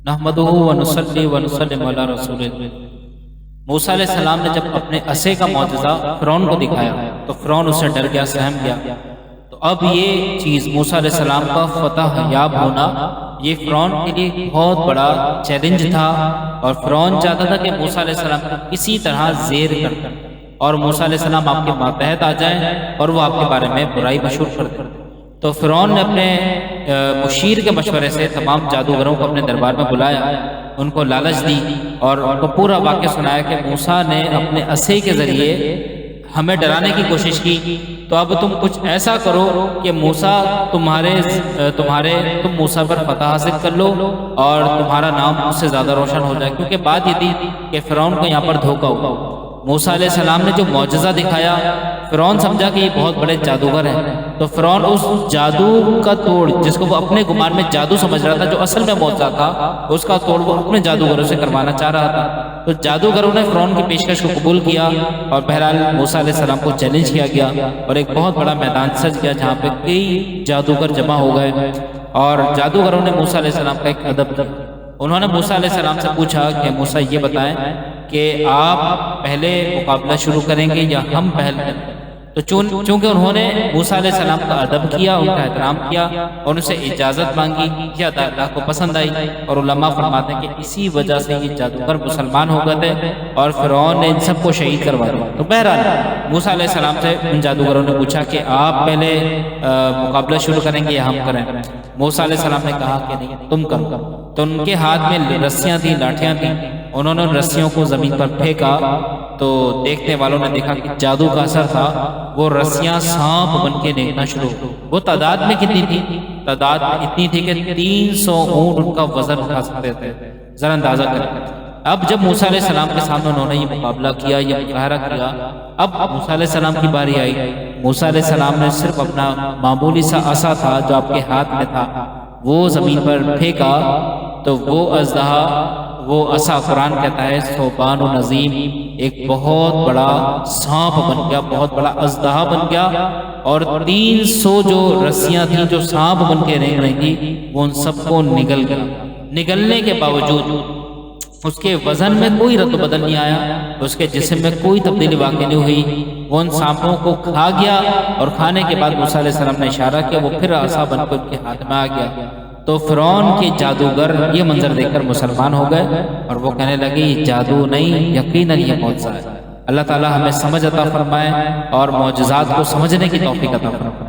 نحمدہ ونصلی ونسلم علی رسول اللہ۔ موسیٰ علیہ السلام نے جب اپنے عصے کا معجزہ فرعون کو دکھایا تو فرعون اس سے ڈر گیا، سہم گیا۔ تو اب یہ چیز موسیٰ علیہ السلام کا فتح یاب ہونا یہ فرعون کے لیے بہت بڑا چیلنج تھا، اور فرعون چاہتا تھا کہ موسیٰ علیہ السلام کو کسی طرح زیر کر اور موسیٰ علیہ السلام آپ کے ماتحت آ جائیں اور وہ آپ کے بارے میں برائی مشہور کر دیں۔ تو فرعون نے اپنے مشیر کے مشورے سے تمام جادوگروں کو اپنے دربار میں بلایا، ان کو لالچ دی اور ان کو پورا واقعہ سنایا کہ موسیٰ نے اپنے عصے کے ذریعے ہمیں ڈرانے کی کوشش کی، تو اب تم کچھ ایسا کرو کہ موسیٰ تم موسیٰ پر فتح حاصل کر لو اور تمہارا نام اس سے زیادہ روشن ہو جائے، کیونکہ بات یہ تھی کہ فرعون کو یہاں پر دھوکہ ہوا۔ موسیٰ علیہ السلام نے جو معجزہ دکھایا، فرعون سمجھا کہ یہ بہت بڑے جادوگر ہیں، تو فرعون اس جادو کا توڑ جس کو وہ اپنے گمان میں جادو سمجھ رہا تھا، جو اصل میں معجزہ تھا، اس کا توڑ وہ اپنے جادوگروں سے کروانا چاہ رہا تھا۔ تو جادوگروں نے فرعون کی پیشکش کو قبول کیا اور بہرحال موسیٰ علیہ السلام کو چیلنج کیا گیا اور ایک بہت بڑا میدان سج گیا جہاں پہ کئی جادوگر جمع ہو گئے، اور جادوگروں نے موسیٰ علیہ السلام کا ایک ادب کیا۔ انہوں نے موسیٰ علیہ السلام سے پوچھا کہ موسیٰ یہ بتائیں کہ آپ پہلے مقابلہ شروع کریں گے یا ہم پہل کریں؟ تو چونکہ انہوں نے موسیٰ علیہ السلام کا ادب کیا، ان کا احترام کیا اور ان سے اجازت مانگی، یہ اللہ کو پسند آئی، اور علماء فرماتے ہیں کہ اسی وجہ سے یہ جادوگر مسلمان ہو گئے تھے اور فرعون نے ان سب کو شہید کروا دیا۔ تو بہرحال موسیٰ علیہ السلام سے ان جادوگروں نے پوچھا کہ آپ پہلے مقابلہ شروع کریں گے یا ہم کریں؟ موسیٰ علیہ السلام نے کہا کہ نہیں، تم کرو۔ تو ان کے ہاتھ میں رسیاں تھیں، لاٹھیاں تھیں، انہوں نے ان رسیوں کو زمین پر پھینکا تو دیکھنے والوں نے دیکھا کہ جادو کا اثر تھا، وہ رسیاں سانپ بن کے نیکنا شروع ہو۔ وہ تعداد میں کتنی تھی؟ تعداد اتنی تھی کہ 300 اونٹ ان کا وزن اٹھا سکتے تھے، ذرا اندازہ کریں۔ اب جب موسیٰ علیہ السلام کے سامنے انہوں نے یہ مقابلہ کیا، یہ مظاہرہ کیا، اب موسیٰ علیہ السلام کی باری آئی۔ موسیٰ علیہ السلام نے صرف اپنا معمولی سا عصا تھا جو آپ کے ہاتھ میں تھا، وہ زمین پر پھینکا تو وہ اژدہا، وہ عصا قرآن کہتا ہے ثعبان و نظیم، ایک بہت بڑا سانپ بن گیا، بہت بڑا اژدہا بن گیا، اور 300 جو رسیاں تھیں جو سانپ بن کے رینگ رہی تھی وہ ان سب کو نگل گیا۔ نگلنے کے باوجود اس کے وزن میں کوئی رد و بدل نہیں آیا، اس کے جسم میں کوئی تبدیلی واقع نہیں ہوئی، وہ ان سانپوں کو کھا گیا، اور کھانے کے بعد موسیٰ علیہ السلام نے اشارہ کیا، وہ پھر عصا بن کر ان کے ہاتھ میں آ گیا۔ تو فرعون کے جادوگر یہ منظر دیکھ کر مسلمان ہو گئے اور وہ کہنے لگے یہ جادو نہیں، یقیناً یہ معجزہ ہے۔ اللہ تعالی ہمیں سمجھ عطا فرمائے اور معجزات کو سمجھنے کی توفیق عطا فرمائے۔